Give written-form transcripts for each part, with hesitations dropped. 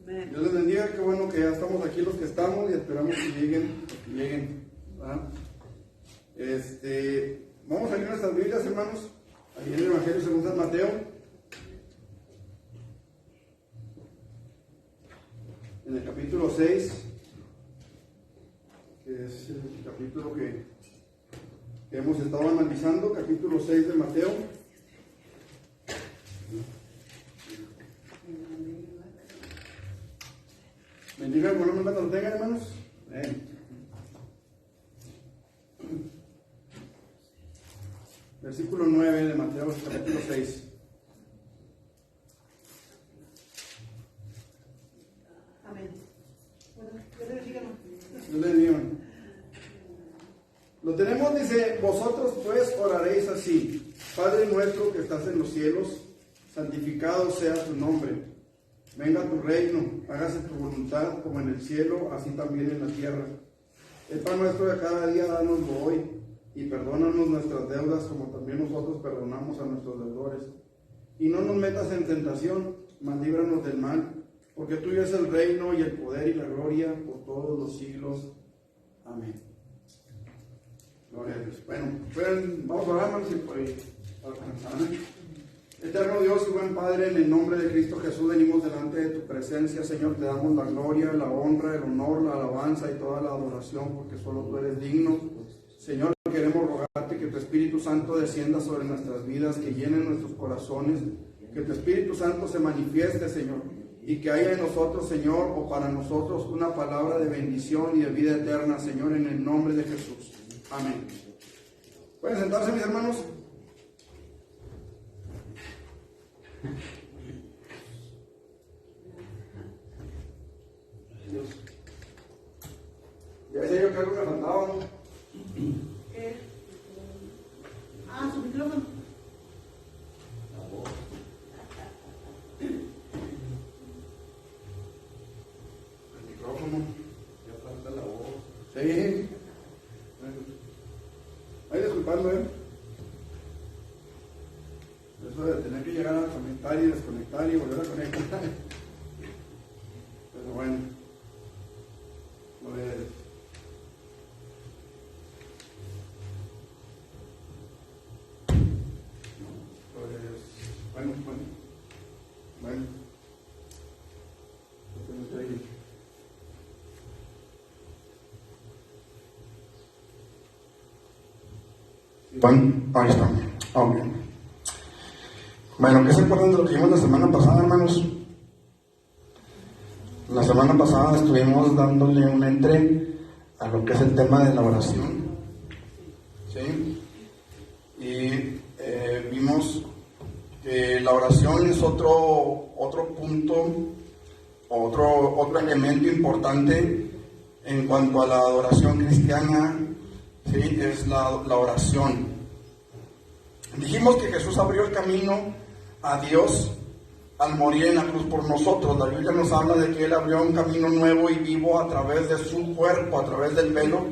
Dios les bendiga, qué bueno que ya estamos aquí los que estamos y esperamos que lleguen. ¿Verdad? Vamos a leer nuestras Biblias, hermanos, ahí en el Evangelio según San Mateo, en el capítulo 6, que es el capítulo que hemos estado analizando, capítulo 6 de Mateo. Bendiga el volumen cuando lo tengan, hermanos. Versículo 9 de Mateo, capítulo 6. Amén. Bueno, Dios le bendiga. Dios le bendiga. Lo tenemos, dice: vosotros pues oraréis así: Padre nuestro que estás en los cielos, santificado sea tu nombre. Venga tu reino, hágase tu voluntad como en el cielo, así también en la tierra. El pan nuestro de cada día, dánoslo hoy, y perdónanos nuestras deudas como también nosotros perdonamos a nuestros deudores. Y no nos metas en tentación, mas líbranos del mal, porque tuyo es el reino y el poder y la gloria por todos los siglos. Amén. Gloria a Dios. Bueno, vamos a orar, hermanos, y para comenzar. Eterno Dios y buen Padre, en el nombre de Cristo Jesús venimos delante de tu presencia, Señor. Te damos la gloria, la honra, el honor, la alabanza y toda la adoración, porque solo tú eres digno. Señor, queremos rogarte que tu Espíritu Santo descienda sobre nuestras vidas, que llene nuestros corazones, que tu Espíritu Santo se manifieste, Señor, y que haya en nosotros, Señor, o para nosotros una palabra de bendición y de vida eterna, Señor, en el nombre de Jesús. Amén. ¿Pueden sentarse, mis hermanos? Ya decía yo que algo me faltaba, ¿no? Su micrófono. La voz. El micrófono. Ya falta la voz. Sí. Ahí disculpando, Eso de tener que llegar a conectar y desconectar y volver a conectar. Pero bueno. Pues. Bueno. Bueno, ahí está. Ok. Bueno, ¿qué se acuerdan de lo que vimos la semana pasada, hermanos? La semana pasada estuvimos dándole un entre a lo que es el tema de la oración. ¿Sí? Y vimos que la oración es otro punto, otro elemento importante en cuanto a la adoración cristiana. Sí, es la oración. Dijimos que Jesús abrió el camino a Dios al morir en la cruz por nosotros. La Biblia nos habla de que Él abrió un camino nuevo y vivo a través de su cuerpo, a través del velo.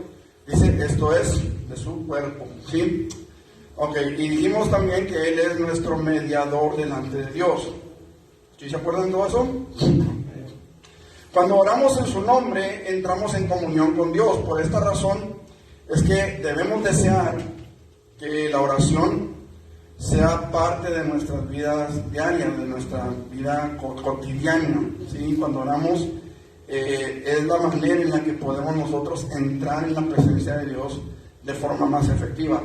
Dice, esto es de su cuerpo. ¿Sí? Ok, y dijimos también que Él es nuestro mediador delante de Dios. ¿Sí se acuerdan de todo eso? Cuando oramos en su nombre, entramos en comunión con Dios. Por esta razón es que debemos desear que la oración sea parte de nuestras vidas diarias, de nuestra vida cotidiana. ¿Sí? Cuando oramos es la manera en la que podemos nosotros entrar en la presencia de Dios de forma más efectiva.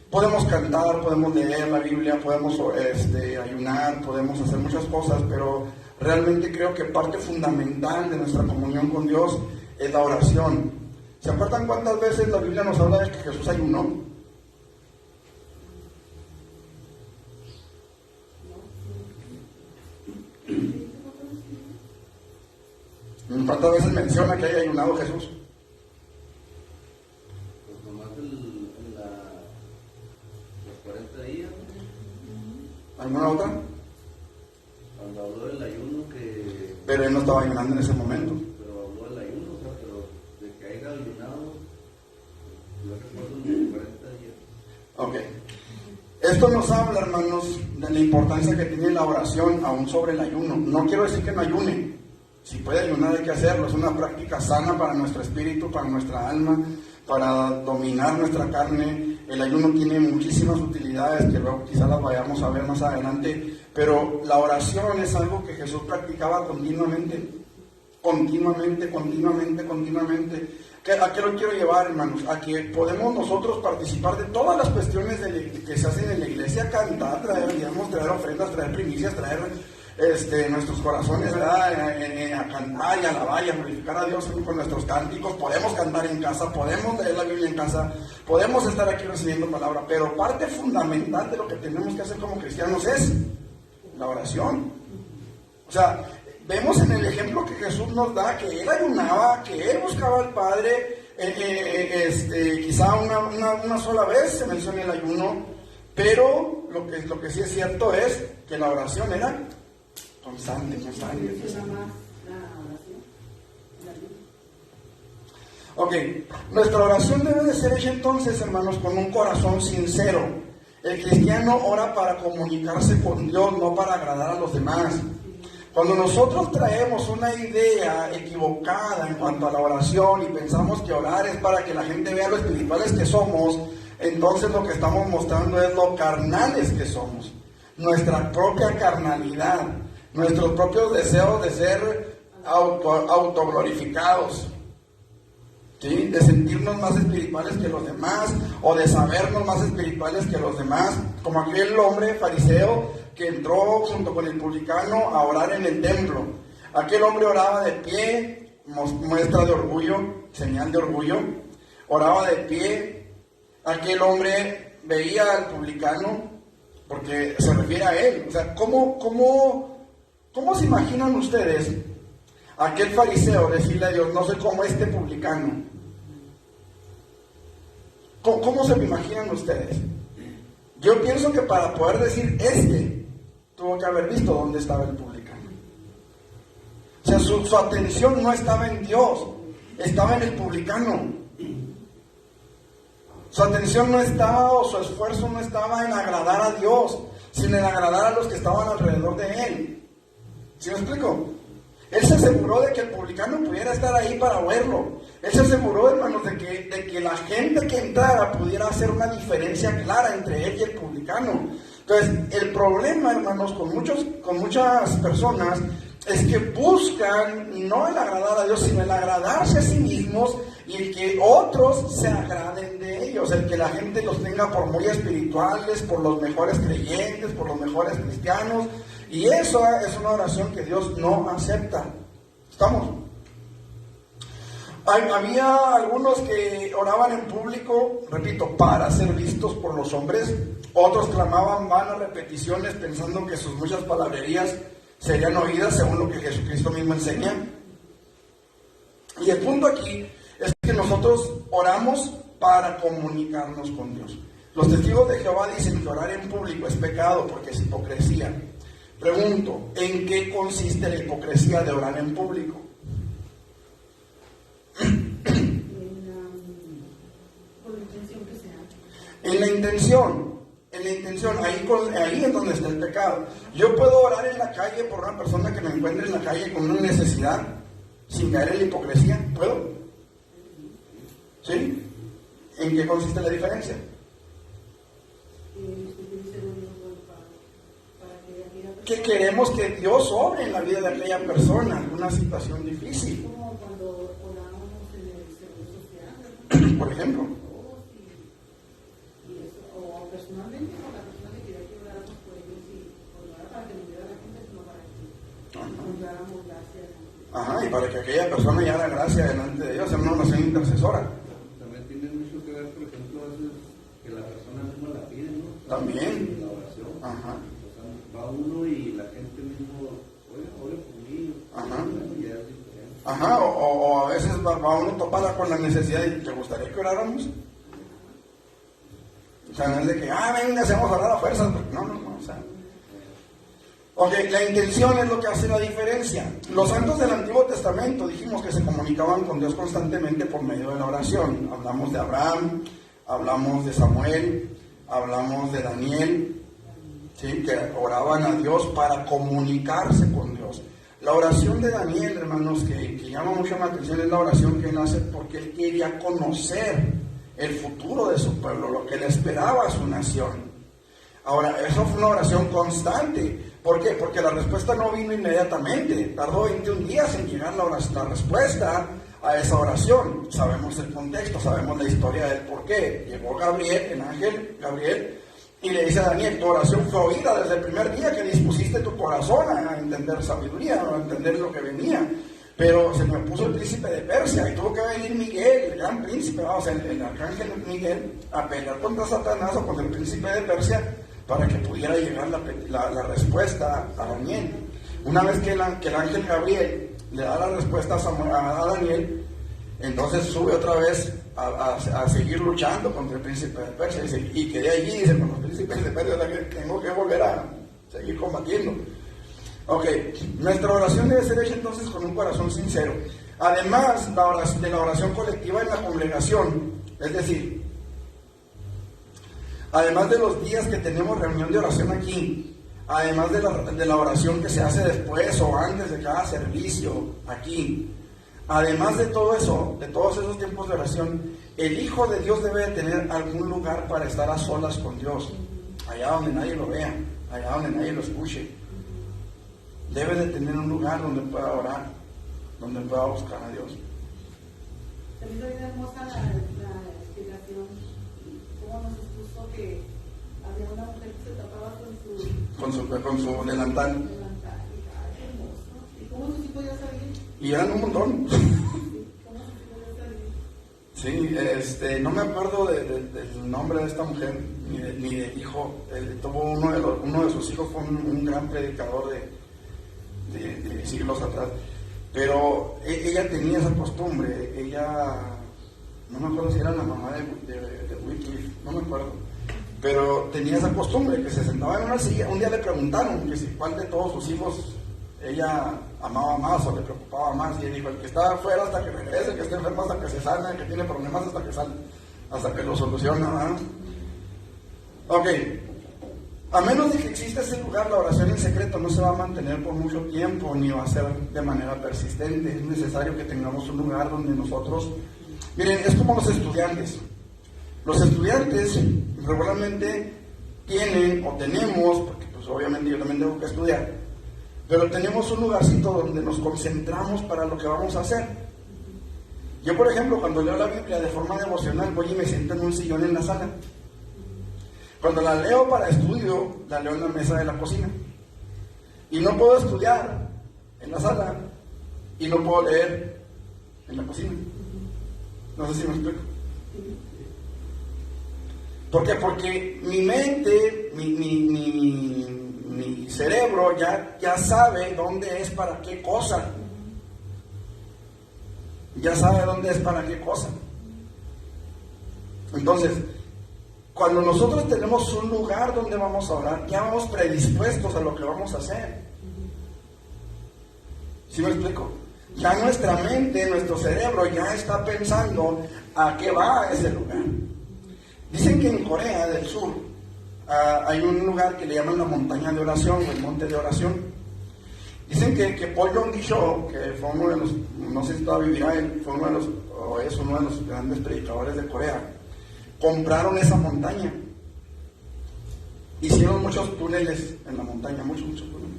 Podemos cantar, podemos leer la Biblia, podemos ayunar, podemos hacer muchas cosas, pero realmente creo que parte fundamental de nuestra comunión con Dios es la oración. ¿Se acuerdan cuántas veces la Biblia nos habla de que Jesús ayunó? ¿Cuántas veces menciona que haya ayunado Jesús? Pues nomás los 40 días. ¿Alguna otra? Cuando habló del ayuno que... Pero él no estaba ayunando en ese momento. Pero habló del ayuno, o sea, pero de que haya ayunado, yo recuerdo los 40 días. Ok. Esto nos habla, hermanos, de la importancia que tiene la oración aún sobre el ayuno. No quiero decir que no ayune, Si puede ayunar hay que hacerlo, es una práctica sana para nuestro espíritu, para nuestra alma, para dominar nuestra carne. El ayuno tiene muchísimas utilidades que luego quizás las vayamos a ver más adelante, pero la oración es algo que Jesús practicaba continuamente. ¿A qué lo quiero llevar, hermanos? A que podemos nosotros participar de todas las cuestiones que se hacen en la iglesia, cantar, traer ofrendas, traer primicias, traer nuestros corazones, ¿verdad? A cantar y alabar y a glorificar a Dios con nuestros cánticos. Podemos cantar en casa, podemos leer la Biblia en casa, podemos estar aquí recibiendo palabra, pero parte fundamental de lo que tenemos que hacer como cristianos es la oración. O sea, vemos en el ejemplo que Jesús nos da que Él ayunaba, que Él buscaba al Padre, quizá una sola vez se menciona el ayuno, pero lo que sí es cierto es que la oración era constante. Ok, nuestra oración debe de ser hecha entonces, hermanos, con un corazón sincero. El cristiano ora para comunicarse con Dios, no para agradar a los demás. Cuando nosotros traemos una idea equivocada en cuanto a la oración y pensamos que orar es para que la gente vea lo espirituales que somos, entonces lo que estamos mostrando es lo carnales que somos. Nuestra propia carnalidad, nuestros propios deseos de ser autoglorificados, ¿sí? De sentirnos más espirituales que los demás o de sabernos más espirituales que los demás, como aquel hombre fariseo que entró junto con el publicano a orar en el templo. Aquel hombre oraba de pie, muestra de orgullo, señal de orgullo, oraba de pie. Aquel hombre veía al publicano, porque se refiere a él. O sea, ¿cómo se imaginan ustedes a aquel fariseo decirle a Dios, no soy como este publicano? ¿Cómo se me imaginan ustedes? Yo pienso que para poder decir tuvo que haber visto dónde estaba el publicano. O sea, su atención no estaba en Dios, estaba en el publicano. Su atención no estaba, o su esfuerzo no estaba en agradar a Dios, sino en agradar a los que estaban alrededor de él. ¿Sí me explico? Él se aseguró de que el publicano pudiera estar ahí para verlo. Él se aseguró, hermanos, de que la gente que entrara pudiera hacer una diferencia clara entre él y el publicano. Entonces, el problema, hermanos, con muchas personas es que buscan no el agradar a Dios, sino el agradarse a sí mismos y el que otros se agraden de ellos, el que la gente los tenga por muy espirituales, por los mejores creyentes, por los mejores cristianos. Y eso es una oración que Dios no acepta. ¿Estamos? Había algunos que oraban en público, repito, para ser vistos por los hombres. Otros clamaban vanas repeticiones pensando que sus muchas palabrerías serían oídas según lo que Jesucristo mismo enseña. Y el punto aquí es que nosotros oramos para comunicarnos con Dios. Los testigos de Jehová dicen que orar en público es pecado porque es hipocresía. Pregunto, ¿en qué consiste la hipocresía de orar en público? Con la intención que sea. En la intención, ahí es donde está el pecado. Yo puedo orar en la calle por una persona que me encuentre en la calle con una necesidad sin caer en la hipocresía. ¿Puedo? ¿Sí? ¿En qué consiste la diferencia? Que queremos que Dios obre en la vida de aquella persona, en una situación difícil. Como cuando oramos en el servicio social, por ejemplo. Y eso, o personalmente con la persona que quería que oráramos por ellos y orar para que nos diera la gente, sino para que encontráramos gracia. Ajá, y para que aquella persona ya haga gracia delante de Dios, en una oración intercesora. También tiene mucho que ver, por ejemplo, a veces que la persona misma la pide, ¿no? También. La oración. Ajá. Va uno y la gente mismo, ore por mí. Ajá. Y ya es diferente. Ajá, o a veces va uno topada con la necesidad y ¿te gustaría que oráramos? O sea, no es de que, venga, hacemos orar a fuerzas. No, o sea. Ok, la intención es lo que hace la diferencia. Los santos del Antiguo Testamento dijimos que se comunicaban con Dios constantemente por medio de la oración. Hablamos de Abraham, hablamos de Samuel, hablamos de Daniel. ¿Sí? Que oraban a Dios para comunicarse con Dios. La oración de Daniel, hermanos, que llama mucho la atención, es la oración que él hace porque él quería conocer el futuro de su pueblo, lo que le esperaba a su nación. Ahora, eso fue una oración constante. ¿Por qué? Porque la respuesta no vino inmediatamente. Tardó 21 días en llegar la respuesta a esa oración. Sabemos el contexto, sabemos la historia del por qué. Llegó Gabriel, el ángel Gabriel, y le dice a Daniel: tu oración fue oída desde el primer día que dispusiste tu corazón a entender sabiduría, a entender lo que venía. Pero se me puso el príncipe de Persia y tuvo que venir Miguel, el gran príncipe, el arcángel Miguel, a pelear contra Satanás o contra el príncipe de Persia, para que pudiera llegar la respuesta a Daniel. Una vez que el ángel Gabriel le da la respuesta a Daniel, entonces sube otra vez a seguir luchando contra el príncipe de Persia. Y quedé allí, dice, con los príncipes de Persia, tengo que volver a seguir combatiendo. Ok, nuestra oración debe ser hecha entonces con un corazón sincero. Además de la oración colectiva en la congregación, es decir, además de los días que tenemos reunión de oración aquí, además de la oración que se hace después o antes de cada servicio aquí, además de todo eso, de todos esos tiempos de oración, el Hijo de Dios debe de tener algún lugar para estar a solas con Dios, allá donde nadie lo vea, allá donde nadie lo escuche. Debe de tener un lugar donde pueda orar, donde pueda buscar a Dios. También es hermosa la explicación, cómo nos expuso que había una mujer que se tapaba con su delantal. Ay, qué hermoso. ¿Y cómo sus hijos ya sabían? Y eran un montón. ¿Cómo sus hijos ya sabían? Sí, no me acuerdo del nombre de esta mujer, ni del hijo. Tuvo uno de sus hijos, fue un gran predicador de siglos atrás. Pero ella tenía esa costumbre. Ella, no me acuerdo si era la mamá de Wycliffe, no me acuerdo. Pero tenía esa costumbre, que se sentaba en una silla. Un día le preguntaron que si cuál de todos sus hijos ella amaba más o le preocupaba más, y él dijo: el que está afuera hasta que regrese, el que está enfermo hasta que se sane, el que tiene problemas hasta que sale, hasta que lo soluciona, ¿verdad? Ok, a menos de que exista ese lugar, la oración en secreto no se va a mantener por mucho tiempo, ni va a ser de manera persistente. Es necesario que tengamos un lugar donde nosotros, miren, es como los estudiantes. Los estudiantes regularmente tienen o tenemos, porque pues obviamente yo también tengo que estudiar, pero tenemos un lugarcito donde nos concentramos para lo que vamos a hacer. Yo, por ejemplo, cuando leo la Biblia de forma devocional, voy y me siento en un sillón en la sala. Cuando la leo para estudio, la leo en la mesa de la cocina. Y no puedo estudiar en la sala y no puedo leer en la cocina. No sé si me explico. ¿Por qué? Porque mi mente, mi cerebro ya sabe dónde es para qué cosa. Ya sabe dónde es para qué cosa. Entonces, cuando nosotros tenemos un lugar donde vamos a orar, ya vamos predispuestos a lo que vamos a hacer. ¿Sí me explico? Ya nuestra mente, nuestro cerebro ya está pensando a qué va ese lugar. Dicen que en Corea del Sur hay un lugar que le llaman la montaña de oración, o el monte de oración. Dicen que Paul Yong-gi-cho, que fue uno de los, no sé si todavía vivirá él, fue uno de los, o es uno de los grandes predicadores de Corea, compraron esa montaña. Hicieron muchos túneles en la montaña, muchos túneles.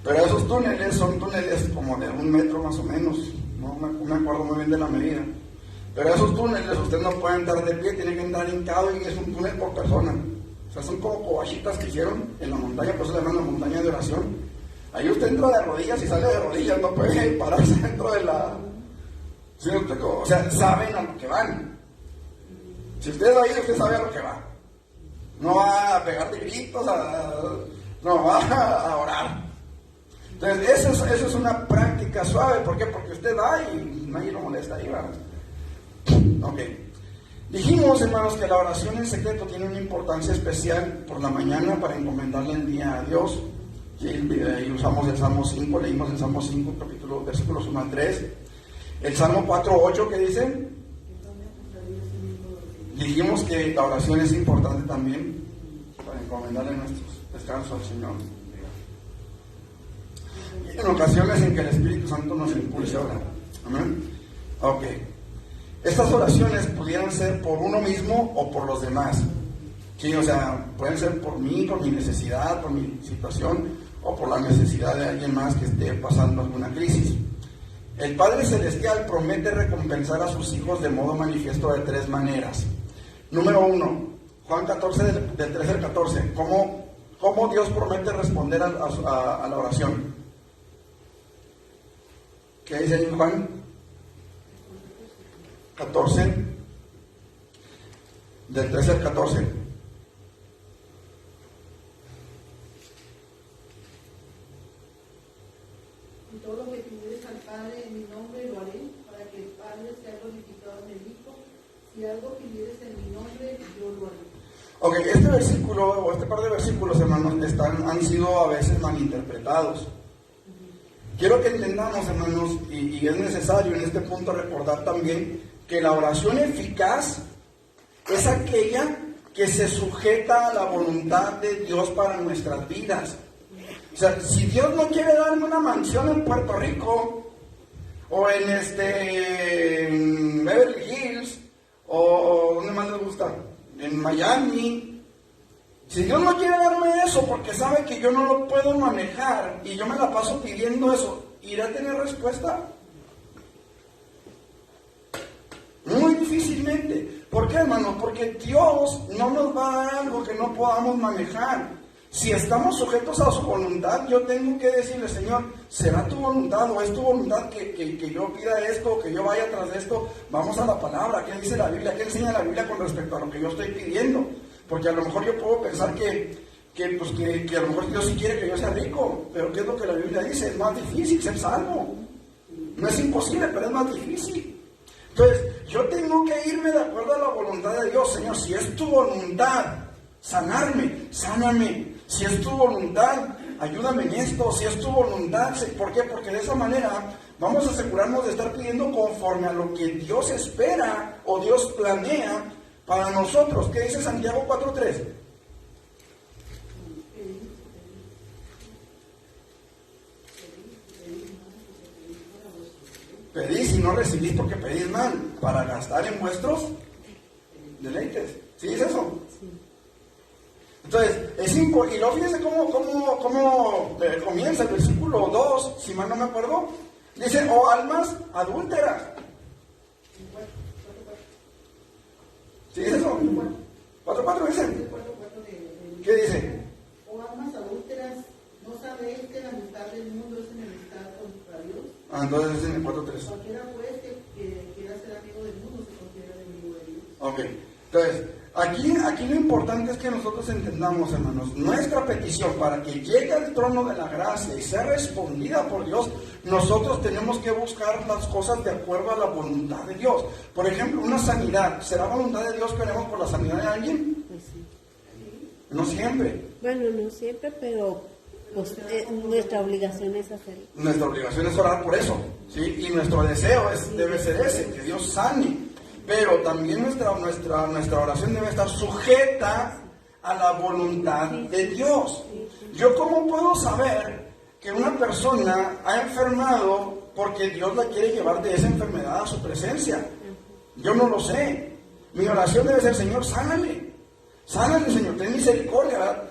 Pero esos túneles son túneles como de 1 metro más o menos, no me acuerdo muy bien de la medida. Pero esos túneles usted no puede entrar de pie, tiene que entrar hincado, y es un túnel por persona. O sea, son como covachitas que hicieron en la montaña, por eso le llaman la montaña de oración. Ahí usted entra de rodillas y sale de rodillas, no puede pararse dentro de la... ¿Sí me explico? O sea, saben a lo que van. Si usted va ahí, usted sabe a lo que va. No va a pegar de gritos, no, va a orar. Entonces, eso es una práctica suave. ¿Por qué? Porque usted va y nadie lo molesta ahí, ¿verdad? Ok. Dijimos, hermanos, que la oración en secreto tiene una importancia especial por la mañana para encomendarle el día a Dios. Y usamos el Salmo 5, leímos el Salmo 5, capítulo, versículos 1 al 3. El Salmo 4:8, ¿qué dice? Dijimos que la oración es importante también para encomendarle nuestros descansos al Señor. en ocasiones en que el Espíritu Santo nos impulse a orar. Amén. Ok. Estas oraciones pudieran ser por uno mismo o por los demás. Sí, o sea, pueden ser por mí, por mi necesidad, por mi situación, o por la necesidad de alguien más que esté pasando alguna crisis. El Padre Celestial promete recompensar a sus hijos de modo manifiesto de 3 maneras. Número 1, Juan 14, del 13 al 14. ¿Cómo Dios promete responder a la oración? ¿Qué dice ahí Juan 14, del 13 al 14? Y todo lo que pidieres al Padre en mi nombre lo haré, para que el Padre sea glorificado en el Hijo. Si algo pidieres en mi nombre, yo lo haré. Ok, este versículo, o este par de versículos, hermanos, han sido a veces malinterpretados. Quiero que entendamos, hermanos, y es necesario en este punto recordar también que la oración eficaz es aquella que se sujeta a la voluntad de Dios para nuestras vidas. O sea, si Dios no quiere darme una mansión en Puerto Rico, o en Beverly Hills, o ¿dónde más les gusta? En Miami. Si Dios no quiere darme eso porque sabe que yo no lo puedo manejar y yo me la paso pidiendo eso, ¿iré a tener respuesta? Muy difícilmente. ¿Por qué, hermano? Porque Dios no nos va a dar algo que no podamos manejar. Si estamos sujetos a su voluntad, yo tengo que decirle, Señor, ¿será tu voluntad o es tu voluntad que yo pida esto, que yo vaya tras de esto? Vamos a la palabra. ¿Qué dice la Biblia? ¿Qué enseña la Biblia con respecto a lo que yo estoy pidiendo? Porque a lo mejor yo puedo pensar que a lo mejor Dios sí quiere que yo sea rico, pero ¿qué es lo que la Biblia dice? Es más difícil ser salvo. No es imposible, pero es más difícil. Entonces, yo tengo que irme de acuerdo a la voluntad de Dios. Señor, si es tu voluntad sanarme, sáname. Si es tu voluntad, ayúdame en esto. Si es tu voluntad, ¿por qué? Porque de esa manera vamos a asegurarnos de estar pidiendo conforme a lo que Dios espera o Dios planea para nosotros. ¿Qué dice Santiago 4:3? Pedís y no recibís porque pedís mal, para gastar en vuestros deleites. ¿Sí es eso? Sí. Entonces, y luego fíjense cómo comienza el versículo 2, si mal no me acuerdo. Dice, oh almas adúlteras. ¿Sí es eso? 4:4 dice. ¿Qué dice? Oh almas adúlteras, ¿no sabéis que la amistad del mundo es enemistad contra Dios? Entonces es en el 4:3. Cualquiera pues que quiera ser amigo del mundo se considera enemigo de Dios. Ok, entonces, aquí lo importante es que nosotros entendamos, hermanos, nuestra petición para que llegue al trono de la gracia y sea respondida por Dios, nosotros tenemos que buscar las cosas de acuerdo a la voluntad de Dios. Por ejemplo, una sanidad, ¿será voluntad de Dios que oremos por la sanidad de alguien? Pues sí. No siempre. Bueno, no siempre, pero pues, nuestra obligación es hacerlo. Nuestra obligación es orar por eso, ¿sí? Y nuestro deseo debe ser ese, que Dios sane. Pero también nuestra oración debe estar sujeta a la voluntad de Dios. ¿Yo cómo puedo saber que una persona ha enfermado porque Dios la quiere llevar de esa enfermedad a su presencia? Yo no lo sé. Mi oración debe ser, Señor, sánale. Sánale, Señor, ten misericordia, ¿verdad?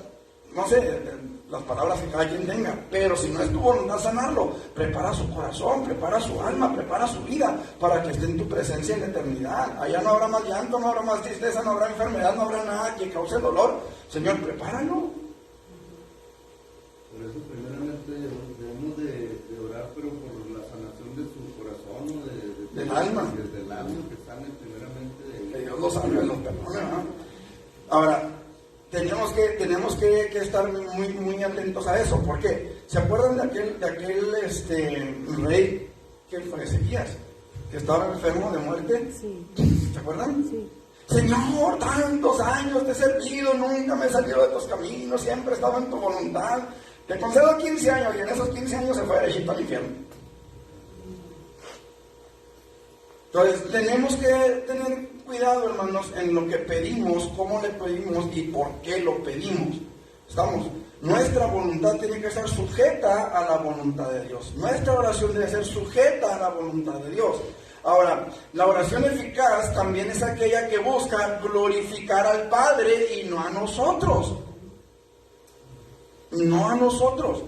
No sé, las palabras que cada quien tenga, pero si no es tu voluntad sanarlo, prepara su corazón, prepara su alma, prepara su vida para que esté en tu presencia en la eternidad. Allá no habrá más llanto, no habrá más tristeza, no habrá enfermedad, no habrá nada que cause dolor. Señor, prepáralo. Por eso primeramente debemos de orar, pero por la sanación de su corazón, del alma. Del alma, que sane primeramente de que Dios los salve, los perdone, ¿no? Ahora, tenemos que estar muy atentos a eso. ¿Por qué? ¿Se acuerdan de aquel rey que fue Ezequías, que estaba enfermo de muerte? Sí. ¿Se acuerdan? Sí. Señor, tantos años te he servido, nunca me he salido de tus caminos, siempre he estado en tu voluntad. Te concedo 15 años y en esos 15 años se fue derechito al infierno. Entonces, tenemos que tener cuidado, hermanos, en lo que pedimos, cómo le pedimos y por qué lo pedimos. ¿Estamos? Nuestra voluntad tiene que estar sujeta a la voluntad de Dios. Nuestra oración debe ser sujeta a la voluntad de Dios. Ahora, la oración eficaz también es aquella que busca glorificar al Padre y no a nosotros. No a nosotros.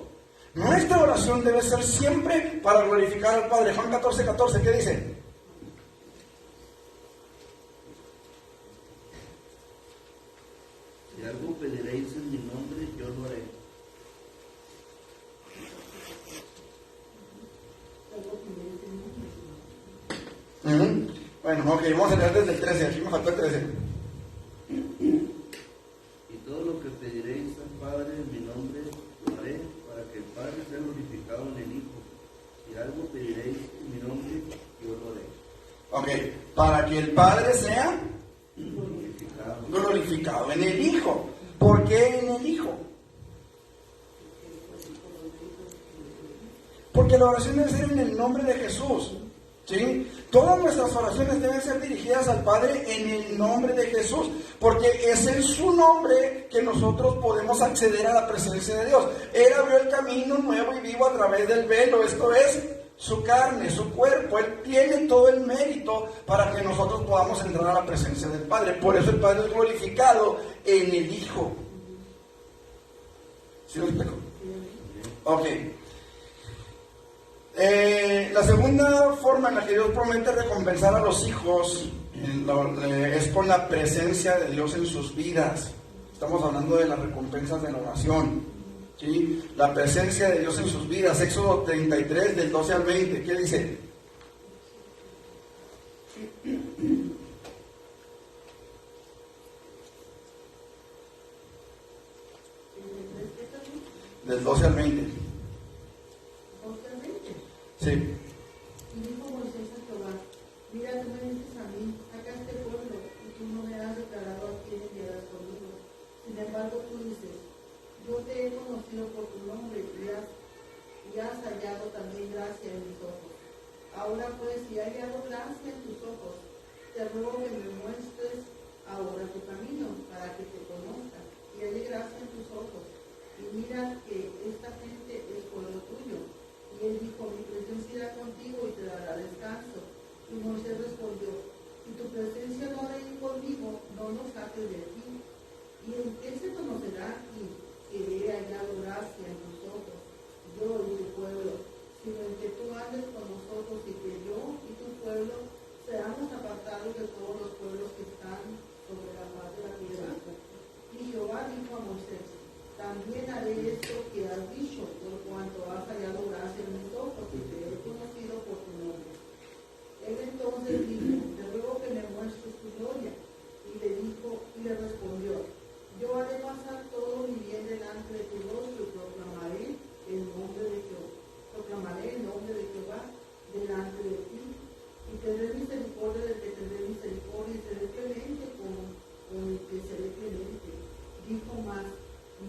Nuestra oración debe ser siempre para glorificar al Padre. Juan 14:14, ¿qué dice? Si algo pediréis en mi nombre, yo lo haré. Bueno, ok, vamos a leer desde el 13, aquí me faltó el 13. Y todo lo que pediréis al Padre en mi nombre, lo haré, para que el Padre sea glorificado en el Hijo. Si algo pediréis en mi nombre, yo lo haré. Ok, para que el Padre sea Glorificado. glorificado en el Hijo. ¿Por qué en el Hijo? Porque la oración debe ser en el nombre de Jesús. ¿Sí? Todas nuestras oraciones deben ser dirigidas al Padre en el nombre de Jesús, porque es en su nombre que nosotros podemos acceder a la presencia de Dios. Él abrió el camino nuevo y vivo a través del velo, esto es, su carne, su cuerpo. Él tiene todo el mérito para que nosotros podamos entrar a la presencia del Padre. Por eso el Padre es glorificado en el Hijo. ¿Sí lo explico? Ok. La segunda forma en la que Dios promete recompensar a los hijos es con la presencia de Dios en sus vidas. Estamos hablando de las recompensas de la oración, ¿sí? La presencia de Dios en sus vidas. Éxodo 33, del 12 al 20. ¿Qué dice? Del 12 al 20. Sí. Y dijo Moisés a Jehová: mira, tú me dices a mí, saca este pueblo, y tú no me has declarado a quién enviarás conmigo. Sin embargo, tú dices: yo te he conocido por tu nombre, y has hallado también gracia en mis ojos. Ahora pues, si he hallado gracia en tus ojos, te ruego que me muestres ahora tu camino, para que te conozca, y halle gracia en tus ojos. Y mira que esta gente es pueblo tuyo. Y él dijo: mi presencia irá contigo y te dará descanso. Y Moisés respondió: si tu presencia no ha de ir conmigo, no nos saques de aquí. ¿Y en qué se conocerá aquí que he hallado gracia en tus ojos, yo y tu pueblo, sino en que tú andes con nosotros y que yo y tu pueblo seamos apartados de todos los pueblos que están sobre la faz de la tierra? Y Jehová dijo a Moisés: también haré esto que has dicho, por cuanto has hallado gracia en mis ojos y te he conocido por tu nombre. Él entonces dijo: te ruego que me muestres tu gloria. Y le respondió: yo haré pasar todo mi bien delante de tu rostro y proclamaré el nombre de Jehová delante de ti. Y tendré misericordia del que tendré misericordia y seré clemente con el que seré clemente. Dijo más: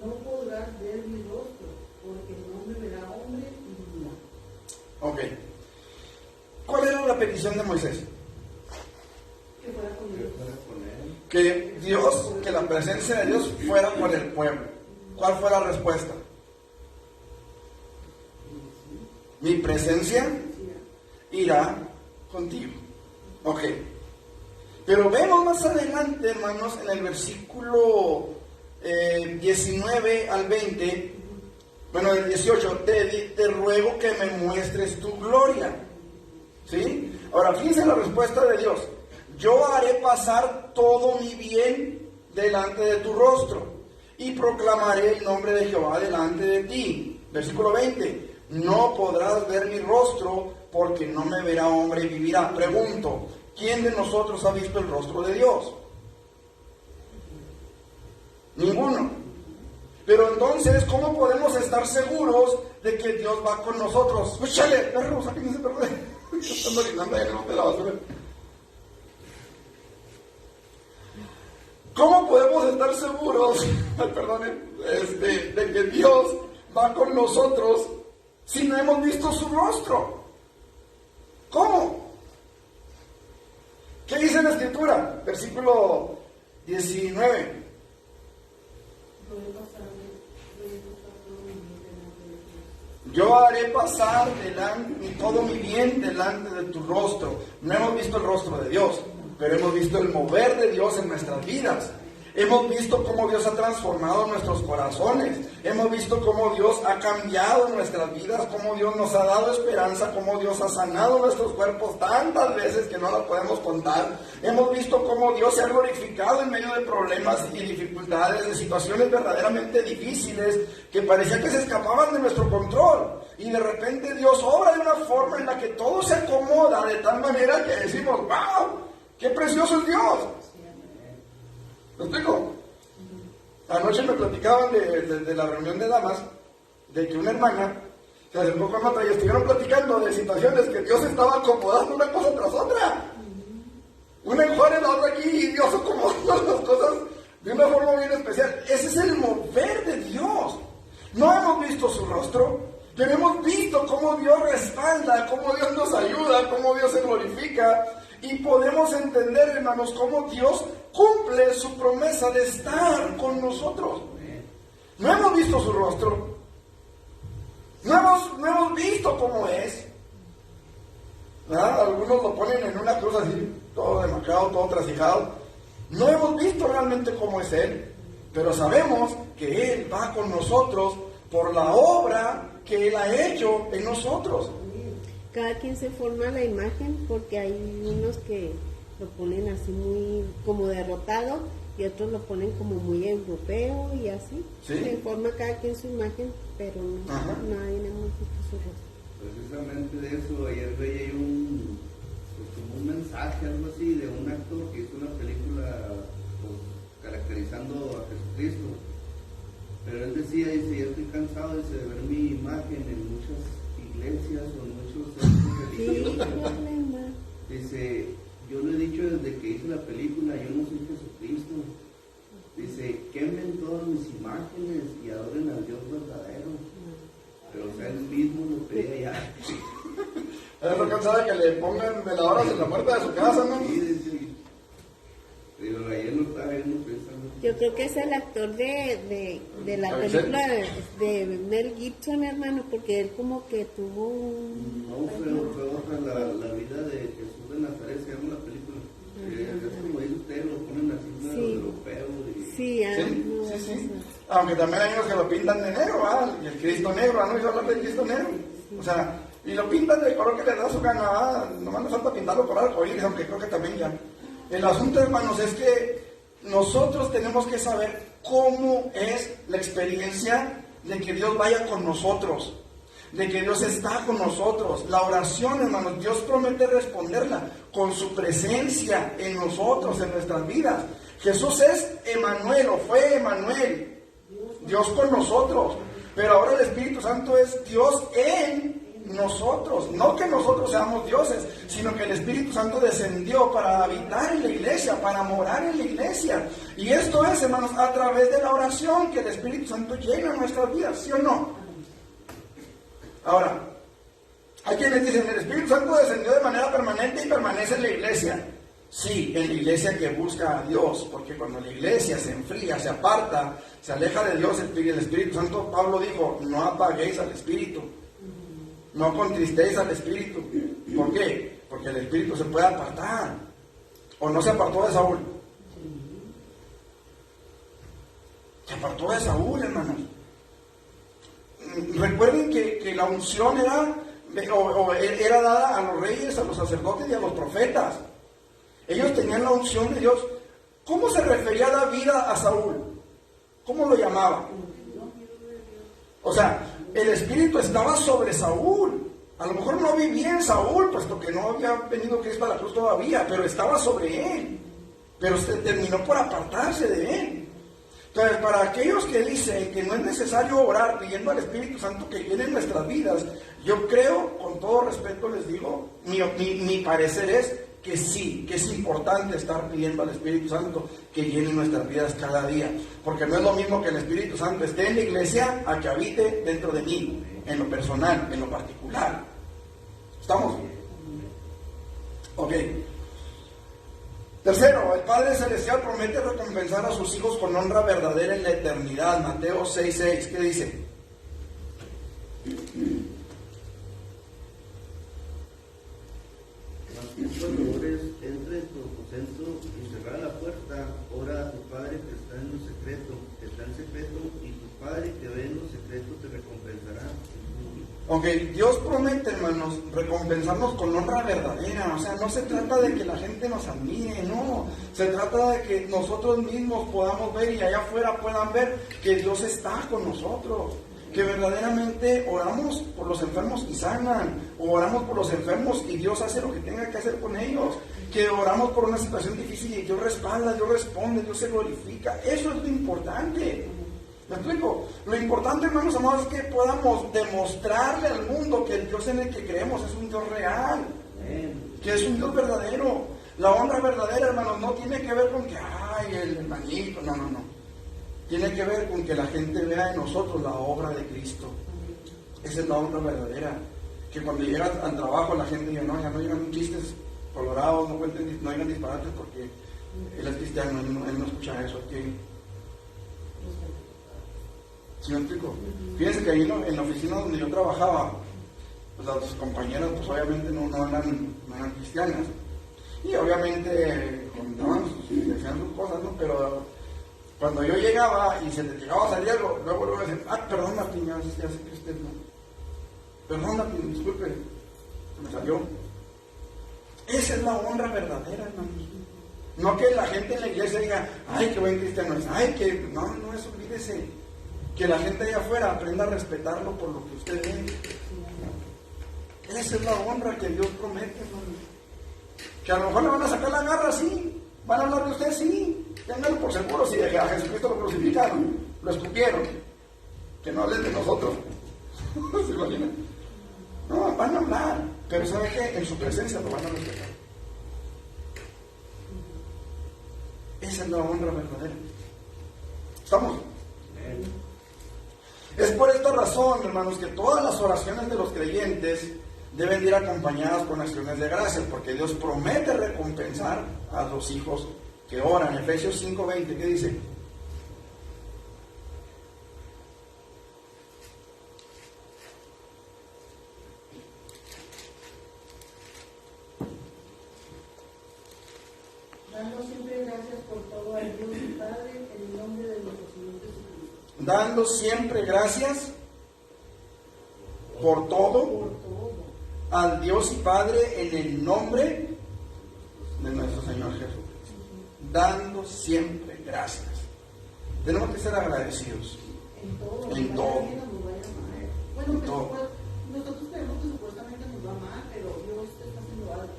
no podrás ver mi rostro, porque no me verá hombre y vida. Ok. ¿Cuál era la petición de Moisés? Que fuera con Dios. Que la presencia de Dios fuera con el pueblo. ¿Cuál fue la respuesta? Mi presencia irá contigo. Ok. Pero vemos más adelante, hermanos, en el versículo 19 al 20, bueno, el 18, te ruego que me muestres tu gloria. ¿Sí? Ahora, fíjense la respuesta de Dios: yo haré pasar todo mi bien delante de tu rostro y proclamaré el nombre de Jehová delante de ti. Versículo 20, no podrás ver mi rostro, porque no me verá hombre y vivirá. Pregunto, ¿quién de nosotros ha visto el rostro de Dios? Ninguno. Pero entonces, ¿cómo podemos estar seguros de que Dios va con nosotros? ¡Escúchale, perro! ¡Sáquense ese perro! Están orinando ahí en el bote de la basura. ¿Cómo podemos estar seguros, de que Dios va con nosotros si no hemos visto su rostro? ¿Cómo? ¿Qué dice la Escritura? Versículo 19. Yo haré pasar todo mi bien delante de tu rostro. No hemos visto el rostro de Dios, pero hemos visto el mover de Dios en nuestras vidas. Hemos visto cómo Dios ha transformado nuestros corazones. Hemos visto cómo Dios ha cambiado nuestras vidas, cómo Dios nos ha dado esperanza, cómo Dios ha sanado nuestros cuerpos tantas veces que no las podemos contar. Hemos visto cómo Dios se ha glorificado en medio de problemas y dificultades, de situaciones verdaderamente difíciles que parecía que se escapaban de nuestro control. Y de repente Dios obra de una forma en la que todo se acomoda de tal manera que decimos, ¡wow! ¡Qué precioso es Dios! ¿Lo explico? Anoche me platicaban de la reunión de damas, de que una hermana se acercó con otra y estuvieron platicando de situaciones que Dios estaba acomodando una cosa tras otra. Una en Juárez, la otra aquí, y Dios acomodando las cosas de una forma bien especial. Ese es el mover de Dios. No hemos visto su rostro, pero hemos visto cómo Dios respalda, cómo Dios nos ayuda, cómo Dios se glorifica. Y podemos entender, hermanos, cómo Dios cumple su promesa de estar con nosotros. No hemos visto su rostro. No hemos visto cómo es. ¿Verdad? Algunos lo ponen en una cruz así, todo demacrado, todo trasijado. No hemos visto realmente cómo es Él. Pero sabemos que Él va con nosotros por la obra que Él ha hecho en nosotros. Cada quien se forma la imagen, porque hay unos que lo ponen así muy como derrotado y otros lo ponen como muy europeo y así. ¿Sí? Se forma cada quien su imagen, pero nadie hemos visto su rostro. Precisamente de eso, ayer veía como un mensaje, algo así, de un actor que hizo una película pues, caracterizando a Jesucristo. Pero él decía, dice, yo estoy cansado de ver mi imagen en muchas iglesias o en muchos centros religiosos. Dice, yo le he dicho desde que hice la película, yo no soy Jesucristo. Dice, quemen todas mis imágenes y adoren al Dios verdadero. Pero o sea, él mismo lo pedía ya. Estoy cansado de que le pongan veladoras en la puerta de su casa, ¿no? Sí. Pero ayer lo estaba viendo pensando. Yo creo que es el actor de la película de Mel Gibson, hermano, porque él como que tuvo un... No, fue otra, la vida de Jesús de Nazaret, se llama la película. Es como dice usted, lo ponen así, Sí. europeo. Sí, sí. Aunque también hay unos que lo pintan de negro, ¿ah? Y el Cristo negro, ¿no? Y yo hablar del Cristo negro. O sea, y lo pintan de color que le da su gana, ¿ah? Nomás nos falta pintarlo por arcoíris, aunque creo que también ya. El asunto, hermanos, es que nosotros tenemos que saber cómo es la experiencia de que Dios vaya con nosotros, de que Dios está con nosotros. La oración, hermanos, Dios promete responderla con su presencia en nosotros, en nuestras vidas. Jesús es Emanuel, o fue Emanuel, Dios con nosotros. Pero ahora el Espíritu Santo es Dios en nosotros. No que nosotros seamos dioses, sino que el Espíritu Santo descendió para habitar en la iglesia, para morar en la iglesia. Y esto es, hermanos, a través de la oración que el Espíritu Santo llega a nuestras vidas, ¿sí o no? Ahora, hay quienes dicen, el Espíritu Santo descendió de manera permanente y permanece en la iglesia. Sí, en la iglesia que busca a Dios, porque cuando la iglesia se enfría, se aparta, se aleja de Dios, el Espíritu Santo, Pablo dijo, no apaguéis al Espíritu, no contristéis al Espíritu. ¿Por qué? Porque el Espíritu se puede apartar. ¿O no se apartó de Saúl? Se apartó de Saúl, hermanos. Recuerden que la unción era dada a los reyes, a los sacerdotes y a los profetas. Ellos tenían la unción de Dios. ¿Cómo se refería David a Saúl? ¿Cómo lo llamaba? O sea, el Espíritu estaba sobre Saúl. A lo mejor no vivía en Saúl, puesto que no había venido Cristo a la cruz todavía, pero estaba sobre él. Pero se terminó por apartarse de él. Entonces, para aquellos que dicen que no es necesario orar pidiendo al Espíritu Santo que llene nuestras vidas, yo creo, con todo respeto les digo, mi parecer es que sí, que es importante estar pidiendo al Espíritu Santo que llene nuestras vidas cada día, porque no es lo mismo que el Espíritu Santo esté en la iglesia a que habite dentro de mí, en lo personal, en lo particular. ¿Estamos? Ok. Tercero, el Padre Celestial promete recompensar a sus hijos con honra verdadera en la eternidad. Mateo 6:6, ¿qué dice? cuando ores, entra en tu aposento y cerrada la puerta, ora a tu Padre que está en lo secreto, y tu Padre que ve en lo secreto te recompensará en público. Ok, Dios promete, hermanos, recompensarnos con honra verdadera. O sea, no se trata de que la gente nos admire, no. Se trata de que nosotros mismos podamos ver y allá afuera puedan ver que Dios está con nosotros. Que verdaderamente oramos por los enfermos y sanan, o oramos por los enfermos y Dios hace lo que tenga que hacer con ellos, que oramos por una situación difícil y Dios respalda, Dios responde, Dios se glorifica. Eso es lo importante. ¿Me explico? Lo importante, hermanos amados, es que podamos demostrarle al mundo que el Dios en el que creemos es un Dios real, que es un Dios verdadero. La honra verdadera, hermanos, no tiene que ver con que, ay, el hermanito, no. Tiene que ver con que la gente vea en nosotros la obra de Cristo. Esa es la honra verdadera. Que cuando llegas al trabajo la gente diga, no, ya no llegan chistes colorados, no digan disparates porque él es cristiano, él no escucha eso. ¿Sí me explico? Fíjense que ahí en la oficina donde yo trabajaba, pues las compañeras pues obviamente no eran cristianas. Y obviamente comentaban, decían sus cosas, ¿no? Pero cuando yo llegaba y se le llegaba a salir algo, luego decían, perdón Martín, ya sé que usted no. Perdón Martín, disculpe, se me salió. Esa es la honra verdadera, hermanos. No que la gente en la iglesia diga, ay, qué buen cristiano es, ay, que... No, eso olvídese. Que la gente allá afuera aprenda a respetarlo por lo que usted ve. Esa es la honra que Dios promete, hermanos. Que a lo mejor le van a sacar la garra, sí. Van a hablar de usted, sí. Ténganlo por seguro, si a Jesucristo lo crucificaron, lo escupieron. Que no hablen de nosotros. ¿Se imaginan? No, van a hablar. Pero ¿sabe qué? En su presencia lo van a respetar. Esa es la honra verdadera. ¿Estamos? Es por esta razón, hermanos, que todas las oraciones de los creyentes deben ir acompañadas con acciones de gracias, porque Dios promete recompensar a los hijos que oran. Efesios 5:20, ¿qué dice? Dando siempre gracias por todo al Dios y Padre en el nombre de nuestro Señor Jesucristo. Dando siempre gracias por todo al Dios y Padre en el nombre de nuestro Señor Jesucristo. Dando siempre gracias. Tenemos que ser agradecidos. En todo. Bueno, nosotros creemos que supuestamente nos va mal, pero Dios está haciendo algo.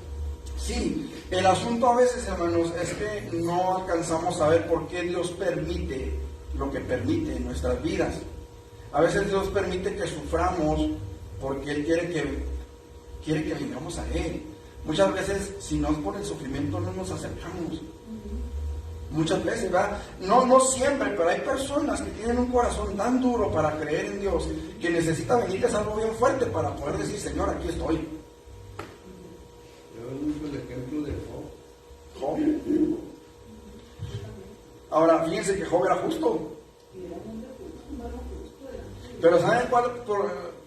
Sí, el asunto a veces, hermanos, es que no alcanzamos a ver por qué Dios permite lo que permite en nuestras vidas. A veces Dios permite que suframos porque Él quiere que vengamos a Él. Muchas veces, si no es por el sufrimiento, no nos acercamos. Muchas veces, ¿verdad? No siempre, pero hay personas que tienen un corazón tan duro para creer en Dios que necesita venirles algo bien fuerte para poder decir, Señor, aquí estoy. Yo uso el ejemplo de Job. Ahora, fíjense que Job era justo. Pero ¿saben cuál?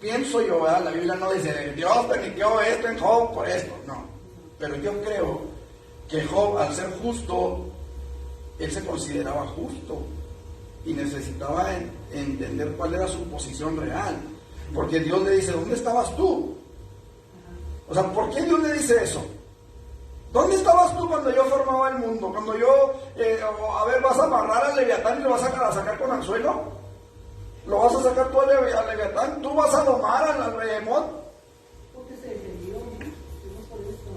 Pienso yo, ¿verdad? La Biblia no dice, Dios permitió esto en Job por esto. No. Pero yo creo que Job, al ser justo, él se consideraba justo y necesitaba entender cuál era su posición real. Porque Dios le dice, ¿dónde estabas tú? O sea, ¿por qué Dios le dice eso? ¿Dónde estabas tú cuando yo formaba el mundo? Cuando yo, vas a amarrar al Leviatán y lo vas a sacar con anzuelo. ¿Lo vas a sacar tú al Leviatán? ¿Tú vas a domar al Behemoth? Porque se defendió, ¿no? Por eso.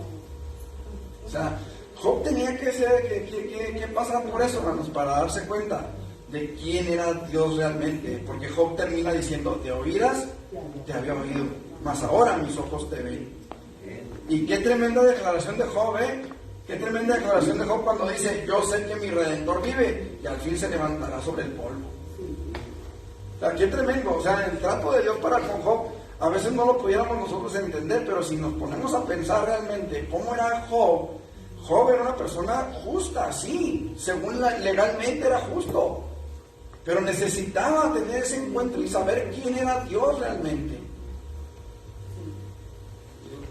O sea, Job tenía que pasar por eso, hermanos, para darse cuenta de quién era Dios realmente. Porque Job termina diciendo, te oirás, te había oído, mas ahora mis ojos te ven. Y qué tremenda declaración de Job, ¿eh? Qué tremenda declaración de Job cuando dice, yo sé que mi Redentor vive y al fin se levantará sobre el polvo. O sea, qué tremendo. O sea, el trato de Dios para con Job, a veces no lo pudiéramos nosotros entender, pero si nos ponemos a pensar realmente cómo era Job, Job era una persona justa, sí, según legalmente era justo, pero necesitaba tener ese encuentro y saber quién era Dios realmente.